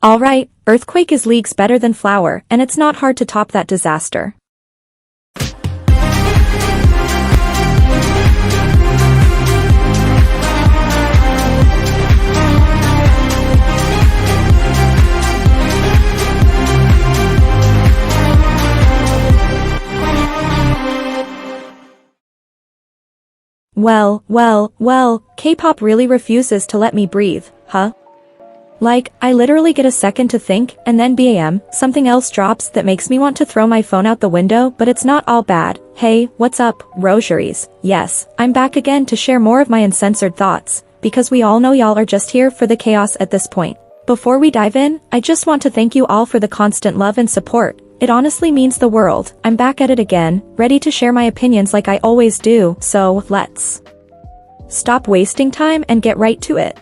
Alright, earthquake is leagues better than flower, and it's not hard to top that disaster. Well, K-pop really refuses to let me breathe, huh? Like, I literally get a second to think, and then bam, something else drops that makes me want to throw my phone out the window, but it's not all bad. Hey, what's up, rosaries? Yes, I'm back again to share more of my uncensored thoughts, because we all know y'all are just here for the chaos at this point. Before we dive in, I just want to thank you all for the constant love and support. It honestly means the world. I'm back at it again, ready to share my opinions like I always do, so let's stop wasting time and get right to it.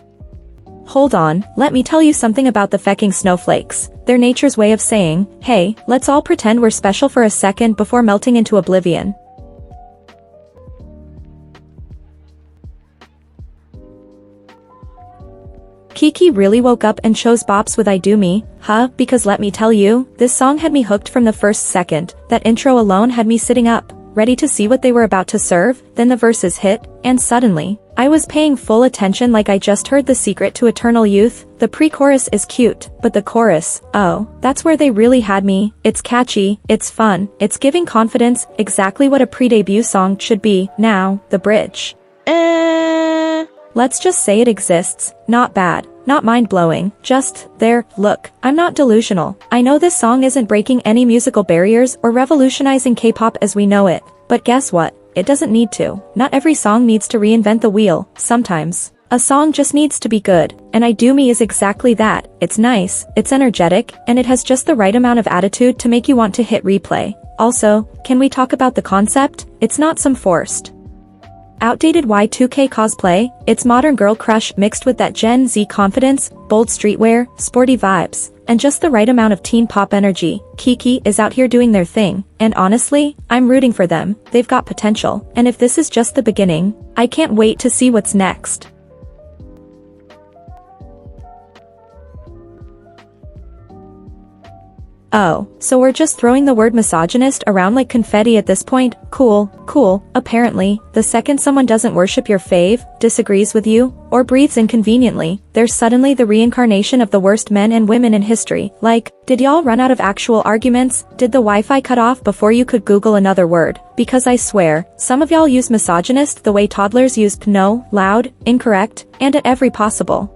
Hold on, let me tell you something about the fecking snowflakes. They're nature's way of saying, hey, let's all pretend we're special for a second before melting into oblivion. Kiki really woke up and chose bops with I Do Me, huh? Because let me tell you, this song had me hooked from the first second. That intro alone had me sitting up, ready to see what they were about to serve. Then the verses hit, and suddenly, I was paying full attention like I just heard the secret to eternal youth. The pre-chorus is cute, but the chorus, oh, that's where they really had me. It's catchy, it's fun, it's giving confidence, exactly what a pre-debut song should be. Now, the bridge. Let's just say it exists. Not bad, not mind-blowing, just there. Look, I'm not delusional. I know this song isn't breaking any musical barriers or revolutionizing K-pop as we know it, but guess what? It doesn't need to. Not every song needs to reinvent the wheel. Sometimes a song just needs to be good, and I Do Me is exactly that. It's nice, it's energetic, and it has just the right amount of attitude to make you want to hit replay. Also, can we talk about the concept? It's not some forced outdated Y2K cosplay, it's modern girl crush mixed with that Gen Z confidence, bold streetwear, sporty vibes, and just the right amount of teen pop energy. Kiki is out here doing their thing, and honestly, I'm rooting for them. They've got potential, and if this is just the beginning, I can't wait to see what's next. Oh, so we're just throwing the word misogynist around like confetti at this point? Cool. Apparently, the second someone doesn't worship your fave, disagrees with you, or breathes inconveniently, they're suddenly the reincarnation of the worst men and women in history. Like, did y'all run out of actual arguments? Did the Wi-Fi cut off before you could Google another word? Because I swear, some of y'all use misogynist the way toddlers use no, loud, incorrect, and at every possible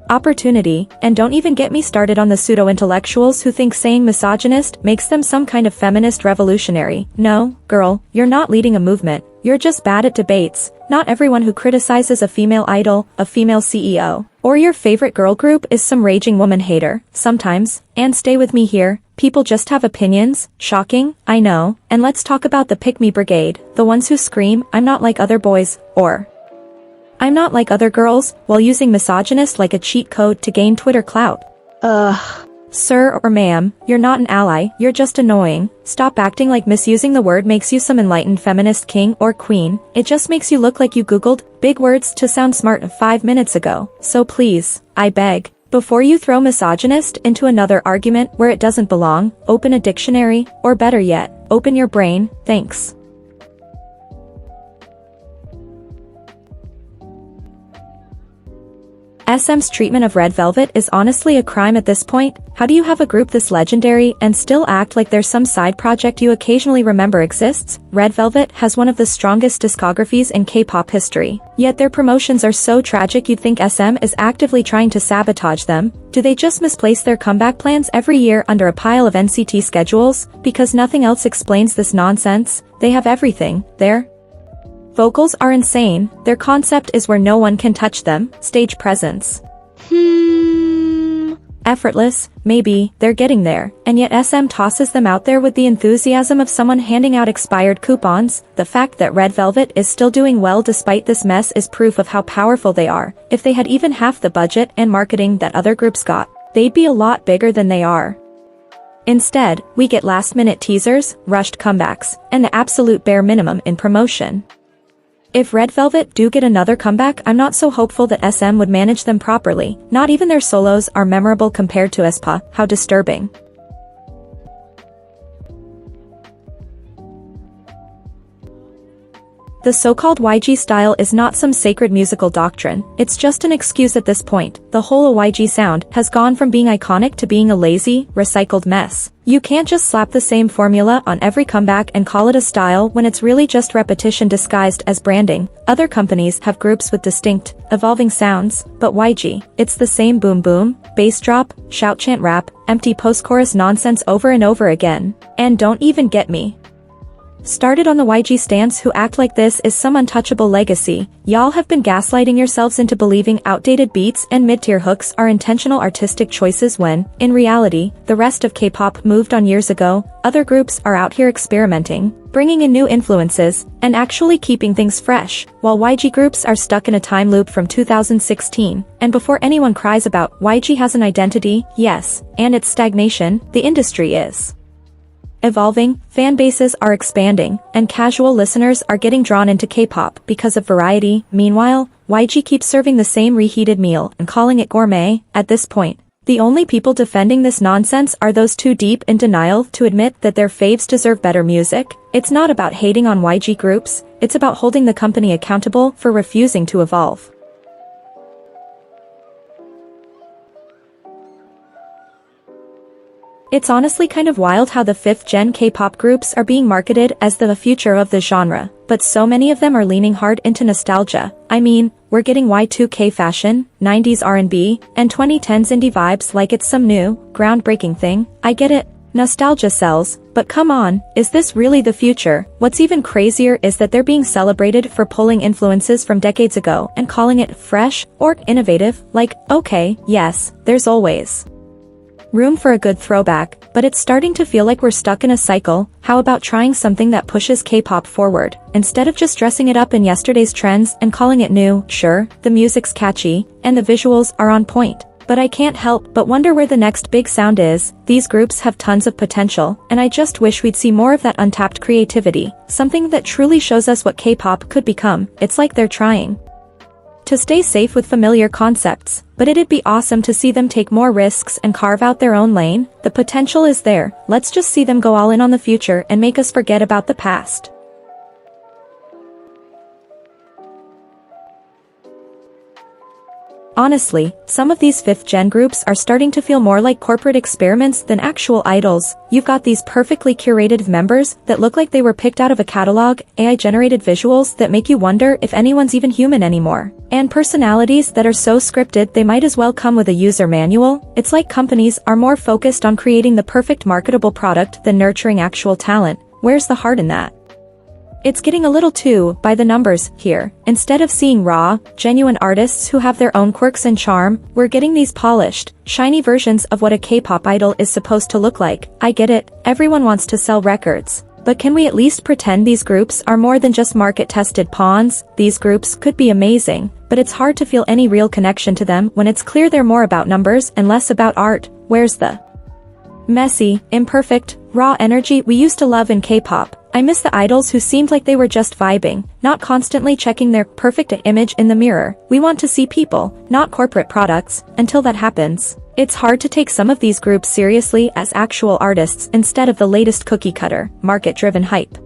opportunity, and don't even get me started on the pseudo-intellectuals who think saying misogynist makes them some kind of feminist revolutionary. No, girl, you're not leading a movement, you're just bad at debates. Not everyone who criticizes a female idol, a female CEO, or your favorite girl group is some raging woman hater. Sometimes, and stay with me here, people just have opinions. Shocking, I know, and let's talk about the pick-me brigade, the ones who scream, I'm not like other boys, or I'm not like other girls, while using misogynist like a cheat code to gain Twitter clout. Sir or ma'am, you're not an ally, you're just annoying. Stop acting like misusing the word makes you some enlightened feminist king or queen. It just makes you look like you googled big words to sound smart 5 minutes ago. So please, I beg, before you throw misogynist into another argument where it doesn't belong, open a dictionary, or better yet, open your brain. Thanks. SM's treatment of Red Velvet is honestly a crime at this point. How do you have a group this legendary and still act like there's some side project you occasionally remember exists? Red Velvet has one of the strongest discographies in K-pop history. Yet their promotions are so tragic you'd think SM is actively trying to sabotage them. Do they just misplace their comeback plans every year under a pile of NCT schedules? Because nothing else explains this nonsense. They have everything. Their vocals are insane, their concept is where no one can touch them, stage presence. Effortless, maybe, they're getting there, and yet SM tosses them out there with the enthusiasm of someone handing out expired coupons. The fact that Red Velvet is still doing well despite this mess is proof of how powerful they are. If they had even half the budget and marketing that other groups got, they'd be a lot bigger than they are. Instead, we get last-minute teasers, rushed comebacks, and the absolute bare minimum in promotion. If Red Velvet do get another comeback, I'm not so hopeful that SM would manage them properly. Not even their solos are memorable compared to aespa. How disturbing. The so-called YG style is not some sacred musical doctrine, it's just an excuse at this point. The whole YG sound has gone from being iconic to being a lazy, recycled mess. You can't just slap the same formula on every comeback and call it a style when it's really just repetition disguised as branding. Other companies have groups with distinct, evolving sounds, but YG, it's the same boom boom, bass drop, shout chant rap, empty post-chorus nonsense over and over again. And don't even get me started on the YG stans who act like this is some untouchable legacy. Y'all have been gaslighting yourselves into believing outdated beats and mid-tier hooks are intentional artistic choices when, in reality, the rest of K-pop moved on years ago. Other groups are out here experimenting, bringing in new influences, and actually keeping things fresh, while YG groups are stuck in a time loop from 2016. And before anyone cries about YG has an identity, yes, and its stagnation, the industry is evolving, fan bases are expanding, and casual listeners are getting drawn into K-pop because of variety. Meanwhile, YG keeps serving the same reheated meal and calling it gourmet. At this point, the only people defending this nonsense are those too deep in denial to admit that their faves deserve better music. It's not about hating on YG groups, it's about holding the company accountable for refusing to evolve. It's honestly kind of wild how the 5th-gen K-pop groups are being marketed as the future of the genre, but so many of them are leaning hard into nostalgia. I mean, we're getting Y2K fashion, 90s R&B, and 2010s indie vibes like it's some new, groundbreaking thing. I get it, nostalgia sells, but come on, is this really the future? What's even crazier is that they're being celebrated for pulling influences from decades ago and calling it fresh or innovative. Like, okay, yes, there's always room for a good throwback, but it's starting to feel like we're stuck in a cycle. How about trying something that pushes K-pop forward, instead of just dressing it up in yesterday's trends and calling it new? Sure, the music's catchy, and the visuals are on point, but I can't help but wonder where the next big sound is. These groups have tons of potential, and I just wish we'd see more of that untapped creativity, something that truly shows us what K-pop could become. It's like they're trying to stay safe with familiar concepts, but it'd be awesome to see them take more risks and carve out their own lane. The potential is there, let's just see them go all in on the future and make us forget about the past. Honestly, some of these 5th-gen groups are starting to feel more like corporate experiments than actual idols. You've got these perfectly curated members that look like they were picked out of a catalog, AI-generated visuals that make you wonder if anyone's even human anymore, and personalities that are so scripted they might as well come with a user manual. It's like companies are more focused on creating the perfect marketable product than nurturing actual talent. Where's the heart in that? It's getting a little too by the numbers here. Instead of seeing raw, genuine artists who have their own quirks and charm, we're getting these polished, shiny versions of what a K-pop idol is supposed to look like. I get it, everyone wants to sell records, but can we at least pretend these groups are more than just market-tested pawns? These groups could be amazing, but it's hard to feel any real connection to them when it's clear they're more about numbers and less about art. Where's the messy, imperfect, raw energy we used to love in K-pop? I miss the idols who seemed like they were just vibing, not constantly checking their perfect image in the mirror. We want to see people, not corporate products. Until that happens, it's hard to take some of these groups seriously as actual artists instead of the latest cookie-cutter, market-driven hype.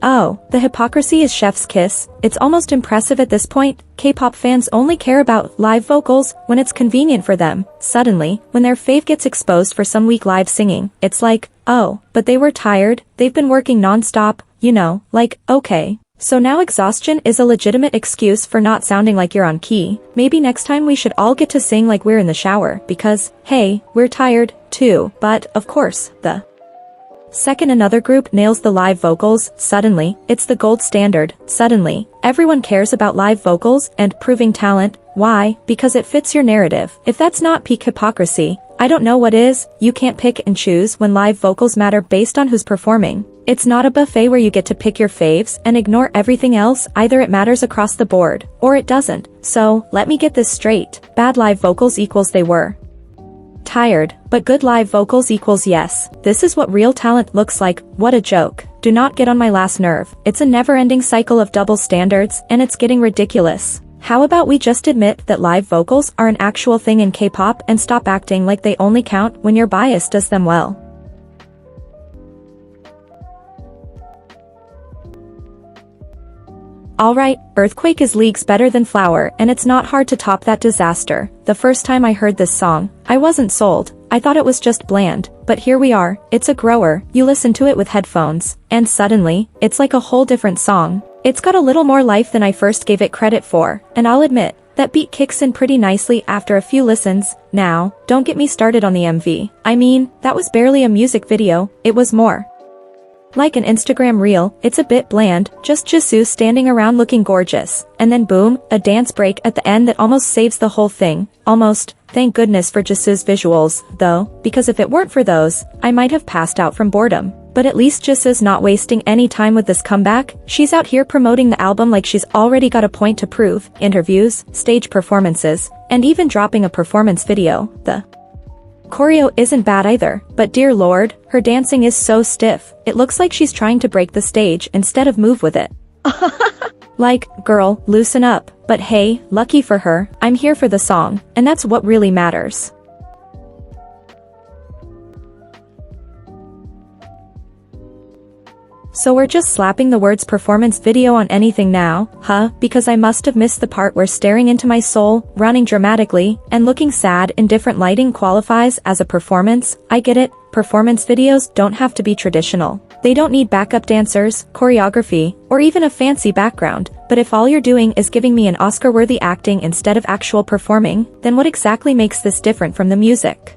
Oh, the hypocrisy is chef's kiss. It's almost impressive at this point. K-pop fans only care about live vocals when it's convenient for them. Suddenly, when their fave gets exposed for some weak live singing, it's like, oh, but they were tired, they've been working non-stop, you know, like, okay. So now exhaustion is a legitimate excuse for not sounding like you're on key. Maybe next time we should all get to sing like we're in the shower, because, hey, we're tired, too. But, of course, the second another group nails the live vocals, suddenly, it's the gold standard. Suddenly, everyone cares about live vocals and proving talent. Why? Because it fits your narrative. If that's not peak hypocrisy, I don't know what is. You can't pick and choose when live vocals matter based on who's performing. It's not a buffet where you get to pick your faves and ignore everything else. Either it matters across the board, or it doesn't. So, let me get this straight. Bad live vocals equals they were Tired, but good live vocals equals yes. This is what real talent looks like. What a joke. Do not get on my last nerve. It's a never-ending cycle of double standards, and it's getting ridiculous. How about we just admit that live vocals are an actual thing in K-pop and stop acting like they only count when your bias does them well? Alright, Earthquake is leagues better than Flower, and it's not hard to top that disaster. The first time I heard this song, I wasn't sold. I thought it was just bland, but here we are. It's a grower. You listen to it with headphones, and suddenly, it's like a whole different song. It's got a little more life than I first gave it credit for, and I'll admit, that beat kicks in pretty nicely after a few listens. Now, don't get me started on the MV. I mean, that was barely a music video, it was more like an Instagram reel. It's a bit bland, just Jisoo standing around looking gorgeous, and then boom, a dance break at the end that almost saves the whole thing. Almost. Thank goodness for Jisoo's visuals, though, because if it weren't for those, I might have passed out from boredom. But at least Jisoo's not wasting any time with this comeback. She's out here promoting the album like she's already got a point to prove, interviews, stage performances, and even dropping a performance video. The choreo isn't bad either, but dear lord, her dancing is so stiff. It looks like she's trying to break the stage instead of move with it. Like, girl, loosen up. But hey, lucky for her, I'm here for the song, and that's what really matters. So we're just slapping the words performance video on anything now, huh? Because I must have missed the part where staring into my soul, running dramatically, and looking sad in different lighting qualifies as a performance. I get it, performance videos don't have to be traditional. They don't need backup dancers, choreography, or even a fancy background, but if all you're doing is giving me an Oscar-worthy acting instead of actual performing, then what exactly makes this different from the music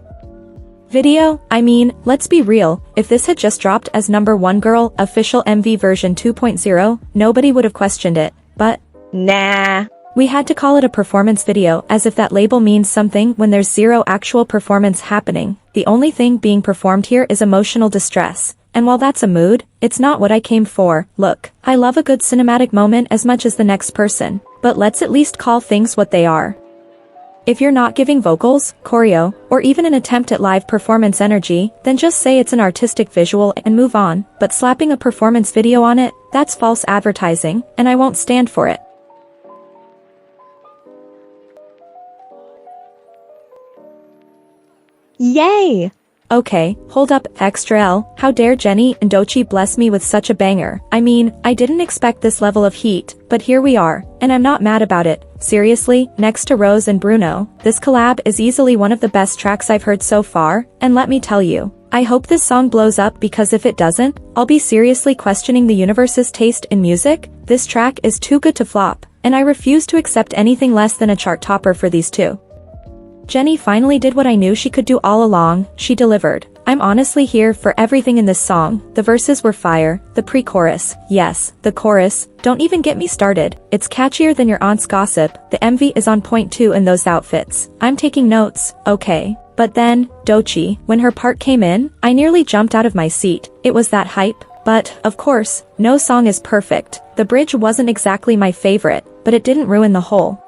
video? I mean, let's be real, if this had just dropped as #1 Girl official MV version 2.0, nobody would have questioned it, but nah. We had to call it a performance video as if that label means something when there's zero actual performance happening. The only thing being performed here is emotional distress, and while that's a mood, it's not what I came for. Look, I love a good cinematic moment as much as the next person, but let's at least call things what they are. If you're not giving vocals, choreo, or even an attempt at live performance energy, then just say it's an artistic visual and move on, but slapping a performance video on it, that's false advertising, and I won't stand for it. Yay! Okay, hold up, extra L, how dare Jennie and Doechii bless me with such a banger. I mean, I didn't expect this level of heat, but here we are, and I'm not mad about it. Seriously, next to Rose and Bruno, this collab is easily one of the best tracks I've heard so far, and let me tell you, I hope this song blows up because if it doesn't, I'll be seriously questioning the universe's taste in music. This track is too good to flop, and I refuse to accept anything less than a chart topper for these two. Jennie finally did what I knew she could do all along, she delivered. I'm honestly here for everything in this song. The verses were fire, the pre-chorus, yes, the chorus, don't even get me started. It's catchier than your aunt's gossip. The MV is on point too in those outfits. I'm taking notes, okay. But then, Doechii, when her part came in, I nearly jumped out of my seat. It was that hype. But, of course, no song is perfect. The bridge wasn't exactly my favorite, but it didn't ruin the whole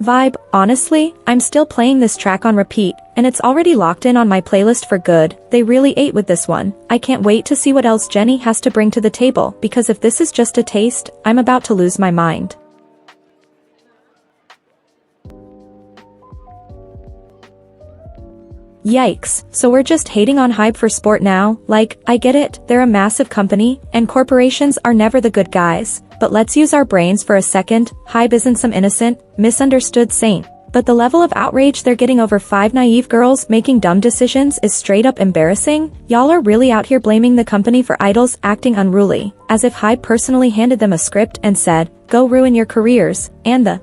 vibe. Honestly, I'm still playing this track on repeat, and it's already locked in on my playlist for good. They really ate with this one. I can't wait to see what else Jennie has to bring to the table, because if this is just a taste, I'm about to lose my mind. Yikes, so we're just hating on HYBE for sport now? Like, I get it, they're a massive company, and corporations are never the good guys. But let's use our brains for a second. HYBE isn't some innocent, misunderstood saint. But the level of outrage they're getting over 5 naive girls making dumb decisions is straight up embarrassing. Y'all are really out here blaming the company for idols acting unruly, as if HYBE personally handed them a script and said, go ruin your careers, and the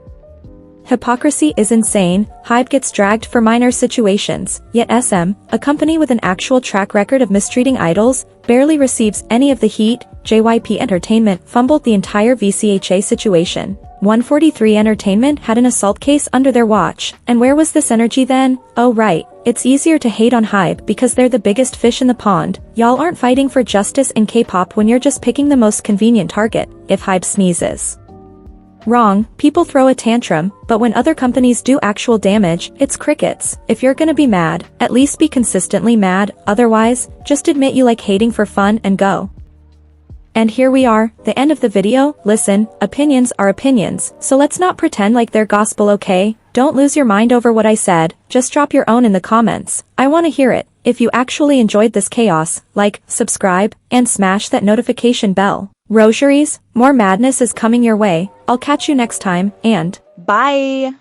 hypocrisy is insane. HYBE gets dragged for minor situations, yet SM, a company with an actual track record of mistreating idols, barely receives any of the heat. JYP Entertainment fumbled the entire VCHA situation. 143 Entertainment had an assault case under their watch, and where was this energy then? Oh right, it's easier to hate on HYBE because they're the biggest fish in the pond. Y'all aren't fighting for justice in K-pop when you're just picking the most convenient target. If HYBE sneezes, Wrong, people throw a tantrum, but when other companies do actual damage, it's crickets. If you're gonna be mad, at least be consistently mad, otherwise, just admit you like hating for fun and go. And here we are, the end of the video. Listen, opinions are opinions, so let's not pretend like they're gospel, okay? Don't lose your mind over what I said, just drop your own in the comments. I wanna hear it. If you actually enjoyed this chaos, like, subscribe, and smash that notification bell. Rosaries, more madness is coming your way. I'll catch you next time, and Bye!